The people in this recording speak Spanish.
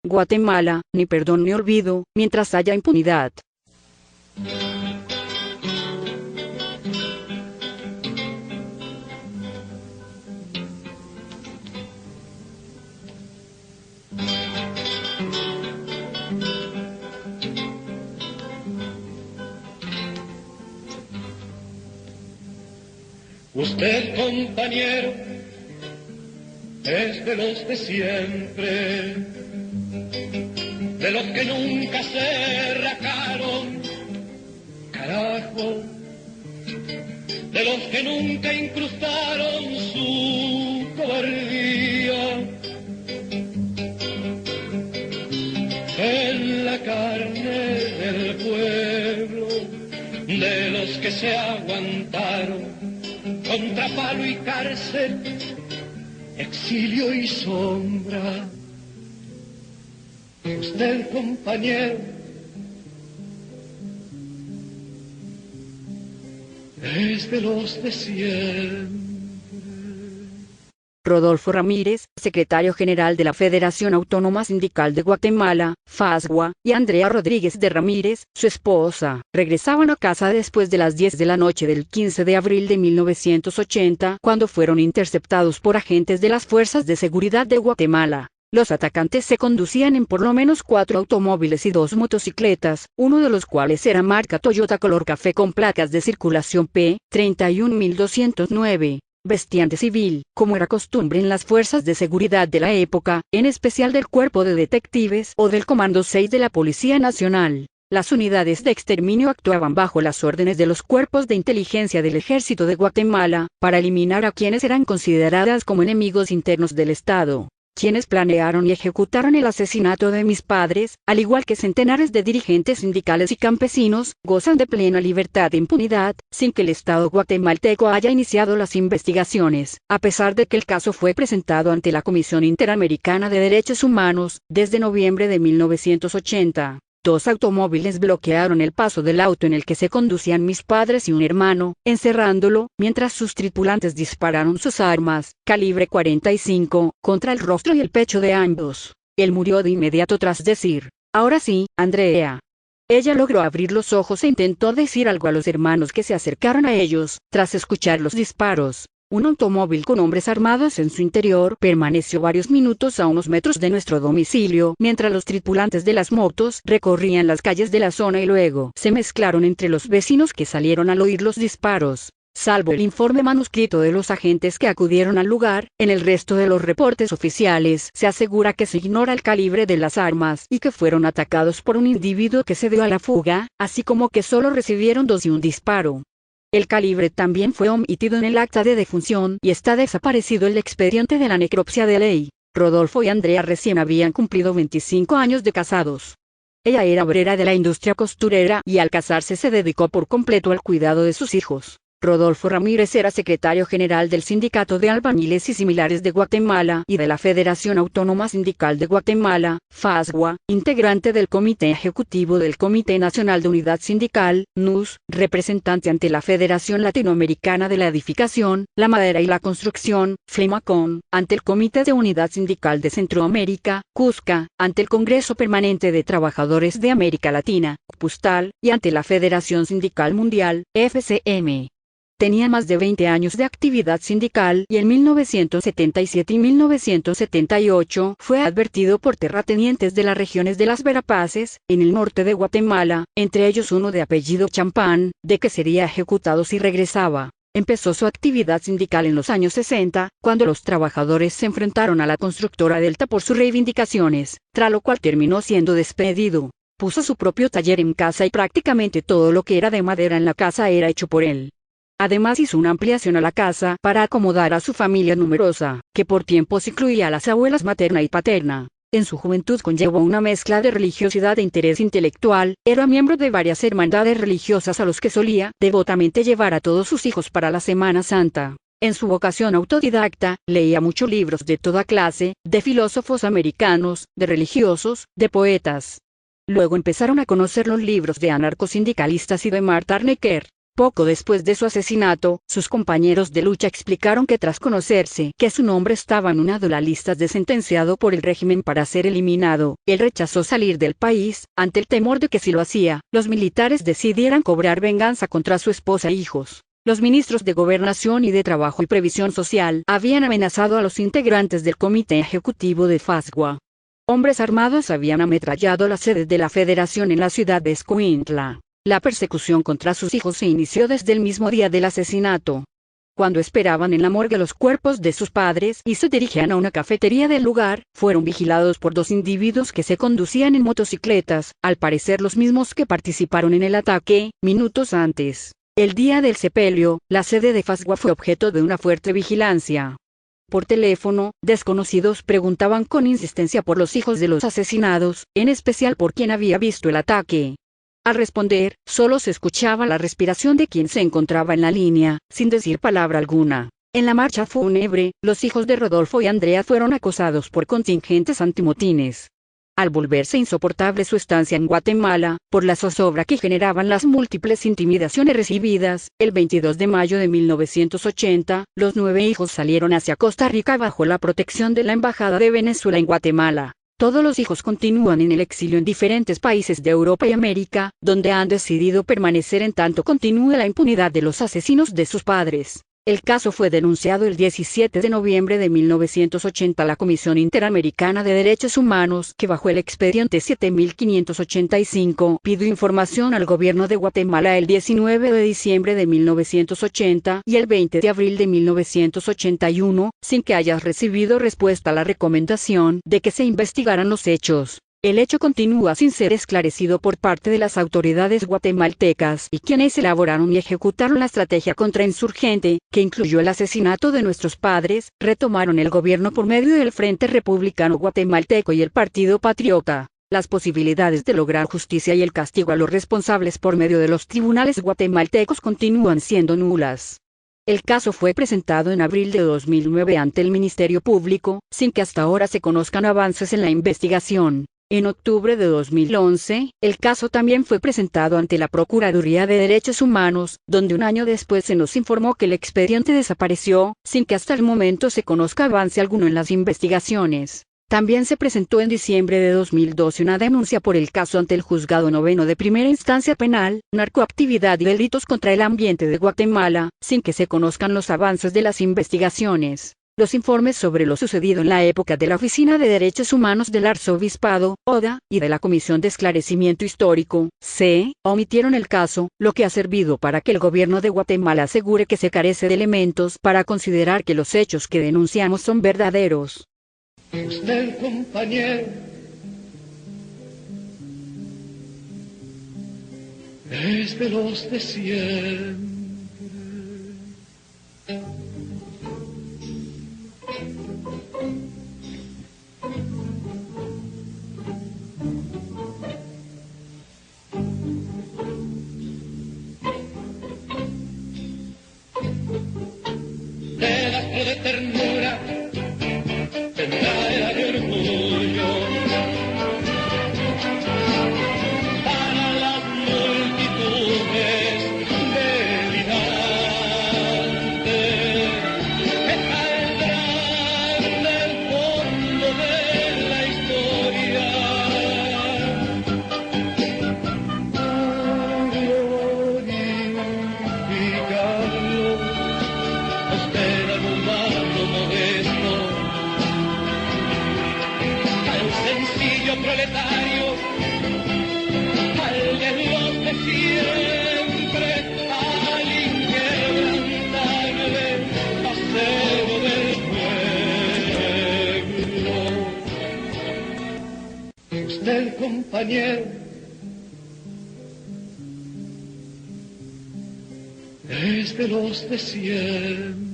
Guatemala, ni perdón ni olvido, mientras haya impunidad. Usted, compañero, es de los de siempre, de los que nunca se rajaron, carajo, de los que nunca incrustaron su cobardía en la carne del pueblo, de los que se aguantaron contra palo y cárcel, exilio y sombra. Usted, compañero, es de los de siempre. Rodolfo Ramírez, secretario general de la Federación Autónoma Sindical de Guatemala, FASGUA, y Andrea Rodríguez de Ramírez, su esposa, regresaban a casa después de las 10 de la noche del 15 de abril de 1980, cuando fueron interceptados por agentes de las Fuerzas de Seguridad de Guatemala. Los atacantes se conducían en por lo menos 4 automóviles y 2 motocicletas, uno de los cuales era marca Toyota color café con placas de circulación P31209. Vestían de civil, como era costumbre en las fuerzas de seguridad de la época, en especial del Cuerpo de Detectives o del Comando 6 de la Policía Nacional. Las unidades de exterminio actuaban bajo las órdenes de los cuerpos de inteligencia del Ejército de Guatemala, para eliminar a quienes eran consideradas como enemigos internos del Estado. Quienes planearon y ejecutaron el asesinato de mis padres, al igual que centenares de dirigentes sindicales y campesinos, gozan de plena libertad e impunidad, sin que el Estado guatemalteco haya iniciado las investigaciones, a pesar de que el caso fue presentado ante la Comisión Interamericana de Derechos Humanos, desde noviembre de 1980. 2 automóviles bloquearon el paso del auto en el que se conducían mis padres y un hermano, encerrándolo, mientras sus tripulantes dispararon sus armas, calibre 45, contra el rostro y el pecho de ambos. Él murió de inmediato tras decir: "Ahora sí, Andrea". Ella logró abrir los ojos e intentó decir algo a los hermanos que se acercaron a ellos, tras escuchar los disparos. Un automóvil con hombres armados en su interior permaneció varios minutos a unos metros de nuestro domicilio, mientras los tripulantes de las motos recorrían las calles de la zona y luego se mezclaron entre los vecinos que salieron al oír los disparos. Salvo el informe manuscrito de los agentes que acudieron al lugar, en el resto de los reportes oficiales se asegura que se ignora el calibre de las armas y que fueron atacados por un individuo que se dio a la fuga, así como que solo recibieron 2 y un disparo. El calibre también fue omitido en el acta de defunción y está desaparecido el expediente de la necropsia de ley. Rodolfo y Andrea recién habían cumplido 25 años de casados. Ella era obrera de la industria costurera y al casarse se dedicó por completo al cuidado de sus hijos. Rodolfo Ramírez era secretario general del Sindicato de Albañiles y Similares de Guatemala y de la Federación Autónoma Sindical de Guatemala, FASGUA, integrante del Comité Ejecutivo del Comité Nacional de Unidad Sindical, NUS, representante ante la Federación Latinoamericana de la Edificación, la Madera y la Construcción, FLEMACON, ante el Comité de Unidad Sindical de Centroamérica, CUSCA, ante el Congreso Permanente de Trabajadores de América Latina, CPUSTAL, y ante la Federación Sindical Mundial, FCM. Tenía más de 20 años de actividad sindical y en 1977 y 1978 fue advertido por terratenientes de las regiones de las Verapaces, en el norte de Guatemala, entre ellos uno de apellido Champán, de que sería ejecutado si regresaba. Empezó su actividad sindical en los años 60, cuando los trabajadores se enfrentaron a la constructora Delta por sus reivindicaciones, tras lo cual terminó siendo despedido. Puso su propio taller en casa y prácticamente todo lo que era de madera en la casa era hecho por él. Además hizo una ampliación a la casa para acomodar a su familia numerosa, que por tiempos incluía a las abuelas materna y paterna. En su juventud conllevó una mezcla de religiosidad e interés intelectual, era miembro de varias hermandades religiosas a los que solía devotamente llevar a todos sus hijos para la Semana Santa. En su vocación autodidacta, leía muchos libros de toda clase, de filósofos americanos, de religiosos, de poetas. Luego empezaron a conocer los libros de anarcosindicalistas y de Marta Arnecker. Poco después de su asesinato, sus compañeros de lucha explicaron que tras conocerse que su nombre estaba en una de las listas de sentenciado por el régimen para ser eliminado, él rechazó salir del país, ante el temor de que si lo hacía, los militares decidieran cobrar venganza contra su esposa e hijos. Los ministros de Gobernación y de Trabajo y Previsión Social habían amenazado a los integrantes del comité ejecutivo de FASGUA. Hombres armados habían ametrallado la sede de la federación en la ciudad de Escuintla. La persecución contra sus hijos se inició desde el mismo día del asesinato. Cuando esperaban en la morgue los cuerpos de sus padres y se dirigían a una cafetería del lugar, fueron vigilados por dos individuos que se conducían en motocicletas, al parecer los mismos que participaron en el ataque, minutos antes. El día del sepelio, la sede de FASGUA fue objeto de una fuerte vigilancia. Por teléfono, desconocidos preguntaban con insistencia por los hijos de los asesinados, en especial por quien había visto el ataque. Al responder, solo se escuchaba la respiración de quien se encontraba en la línea, sin decir palabra alguna. En la marcha fúnebre, los hijos de Rodolfo y Andrea fueron acosados por contingentes antimotines. Al volverse insoportable su estancia en Guatemala, por la zozobra que generaban las múltiples intimidaciones recibidas, el 22 de mayo de 1980, los 9 hijos salieron hacia Costa Rica bajo la protección de la Embajada de Venezuela en Guatemala. Todos los hijos continúan en el exilio en diferentes países de Europa y América, donde han decidido permanecer en tanto continúe la impunidad de los asesinos de sus padres. El caso fue denunciado el 17 de noviembre de 1980 a la Comisión Interamericana de Derechos Humanos, que bajo el expediente 7585 pidió información al gobierno de Guatemala el 19 de diciembre de 1980 y el 20 de abril de 1981, sin que haya recibido respuesta a la recomendación de que se investigaran los hechos. El hecho continúa sin ser esclarecido por parte de las autoridades guatemaltecas y quienes elaboraron y ejecutaron la estrategia contrainsurgente, que incluyó el asesinato de nuestros padres, retomaron el gobierno por medio del Frente Republicano Guatemalteco y el Partido Patriota. Las posibilidades de lograr justicia y el castigo a los responsables por medio de los tribunales guatemaltecos continúan siendo nulas. El caso fue presentado en abril de 2009 ante el Ministerio Público, sin que hasta ahora se conozcan avances en la investigación. En octubre de 2011, el caso también fue presentado ante la Procuraduría de Derechos Humanos, donde un año después se nos informó que el expediente desapareció, sin que hasta el momento se conozca avance alguno en las investigaciones. También se presentó en diciembre de 2012 una denuncia por el caso ante el Juzgado Noveno de Primera Instancia Penal, Narcoactividad y Delitos contra el Ambiente de Guatemala, sin que se conozcan los avances de las investigaciones. Los informes sobre lo sucedido en la época de la Oficina de Derechos Humanos del Arzobispado, ODA, y de la Comisión de Esclarecimiento Histórico, C, omitieron el caso, lo que ha servido para que el gobierno de Guatemala asegure que se carece de elementos para considerar que los hechos que denunciamos son verdaderos. Usted, compañero, es de los de siempre. Pedazo de ternura, tendrá de orgullo para las multitudes delirantes que saldrán del fondo de la historia. Glorificarlos esperan un bando modesto, al sencillo proletario, al de los de siempre, al inquebrantable acero del pueblo. Usted, compañero, es de los de siempre.